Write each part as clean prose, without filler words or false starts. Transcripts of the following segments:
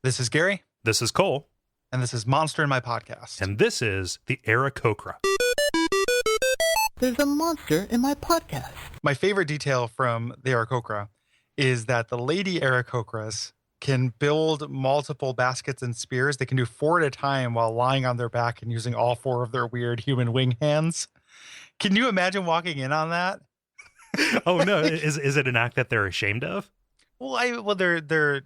This is Gary. This is Cole. And this is Monster in My Podcast. And this is the Aarakocra. There's a monster in my podcast. My favorite detail from the Aarakocra is that the lady Aarakocras can build multiple baskets and spears. They can do 4 at a time while lying on their back and using all 4 of their weird human wing hands. Can you imagine walking in on that? Oh, no. Is it an act that they're ashamed of? Well, their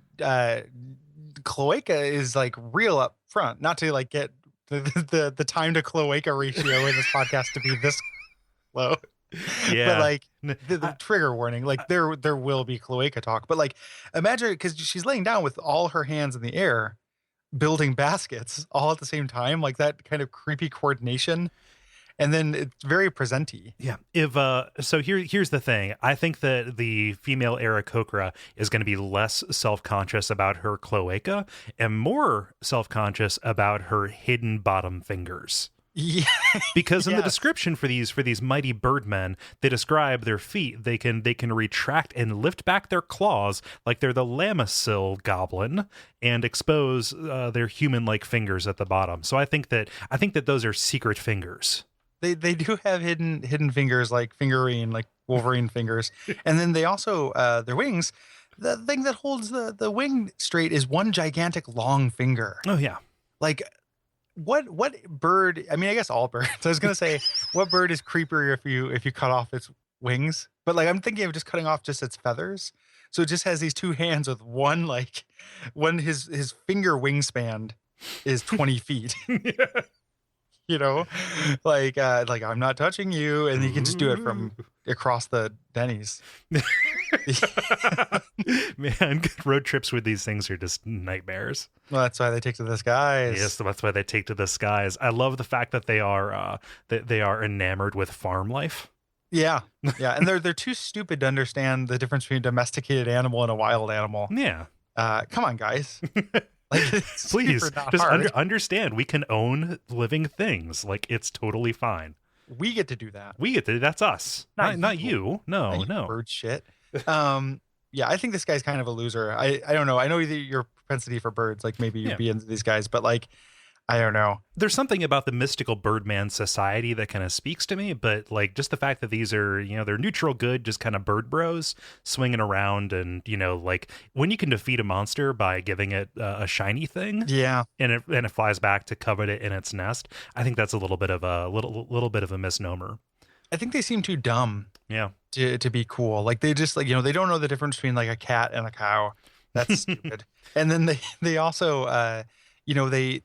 cloaca is like real up front. Not to like get the time to cloaca ratio in this podcast to be this low. Yeah. But like the trigger warning, like there will be cloaca talk. But like imagine, because she's laying down with all her hands in the air, building baskets all at the same time, like that kind of creepy coordination. And then it's very present-y. Yeah. Here's the thing. I think that the female Aarakocra is going to be less self-conscious about her cloaca and more self-conscious about her hidden bottom fingers. Yeah. Because in Yes. the description for these mighty birdmen, they describe their feet. They can retract and lift back their claws like they're the Lamisil goblin and expose their human-like fingers at the bottom. So I think that those are secret fingers. They do have hidden fingers, like Fingerine, like Wolverine fingers. And then they also, their wings, the thing that holds the wing straight is one gigantic long finger. Oh, yeah. Like, what bird, I mean, I guess all birds. I was going to say, what bird is creepier if you cut off its wings? But like, I'm thinking of just cutting off just its feathers. So it just has these 2 hands with his finger wingspan is 20 feet. Yeah. You know, like I'm not touching you, and you can just do it from across the Denny's. Man, road trips with these things are just nightmares. Well, that's why they take to the skies. Yes, that's why they take to the skies. I love the fact that they are enamored with farm life. Yeah, and they're too stupid to understand the difference between a domesticated animal and a wild animal. Yeah, come on, guys. Like, please just hard. understand. We can own living things. Like, it's totally fine. We get to do that. That's us, not you. No. Bird shit. Yeah, I think this guy's kind of a loser. I don't know. I know your propensity for birds, like maybe you'd be into these guys, but like, I don't know. There's something about the mystical Birdman society that kind of speaks to me, but like just the fact that these are, they're neutral good, just kind of bird bros swinging around, and like when you can defeat a monster by giving it a shiny thing, and it flies back to covet it in its nest. I think that's a little bit of a misnomer. I think they seem too dumb. Yeah. To be cool. Like they just they don't know the difference between like a cat and a cow. That's stupid. And then they also they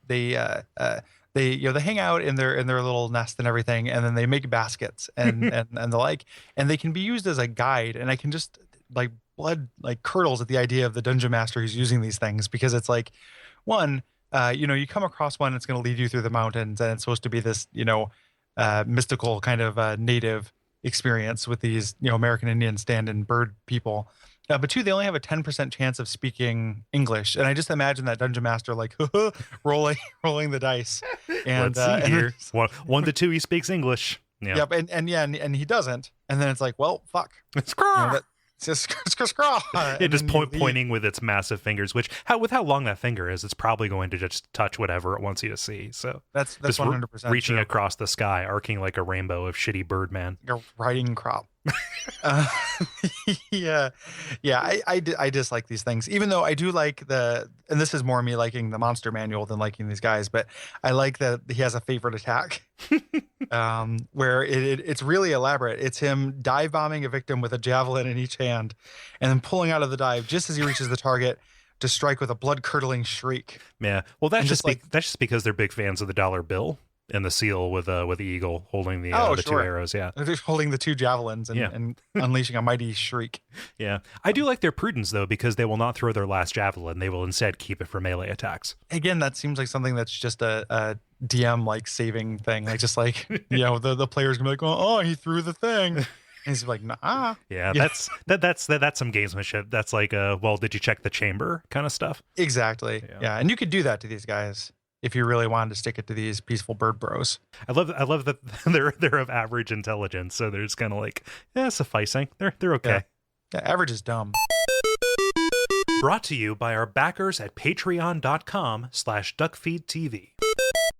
hang out in their little nest and everything, and then they make baskets and the like, and they can be used as a guide. And I can just like blood like curdles at the idea of the dungeon master who's using these things, because it's like, one, you come across one that's going to lead you through the mountains, and it's supposed to be this mystical kind of native experience with these American Indian stand-in bird people. But 2, they only have a 10% chance of speaking English, and I just imagine that dungeon master like rolling the dice. And let's see here. 1 to 2, he speaks English. Yeah. Yep, and he doesn't, and then it's like, well, fuck. It's just it just pointing with its massive fingers, which with how long that finger is, it's probably going to just touch whatever it wants you to see. So that's just 100% reaching true. Across the sky, arcing like a rainbow of shitty Birdman. You're riding crop. I dislike these things, even though I do like and this is more me liking the monster manual than liking these guys, but I like that he has a favorite attack. Where it's really elaborate. It's him dive bombing a victim with a javelin in each hand, and then pulling out of the dive just as he reaches the target to strike with a blood-curdling shriek. Yeah, well, that's just because they're big fans of the dollar bill and the seal with the eagle holding the 2 arrows. Yeah, they're holding the 2 javelins and unleashing a mighty shriek. Yeah, I do like their prudence though, because they will not throw their last javelin. They will instead keep it for melee attacks. Again, that seems like something that's just a DM like saving thing. Like just like the player's gonna be like, oh, he threw the thing. And he's like, nah. Yeah, that's some gamesmanship. That's like, well, did you check the chamber kind of stuff? Exactly. Yeah, and you could do that to these guys if you really wanted to stick it to these peaceful bird bros. I love that they're of average intelligence, so they're just kind of like, sufficing. They're okay. Yeah, average is dumb. Brought to you by our backers at patreon.com/duckfeed.tv.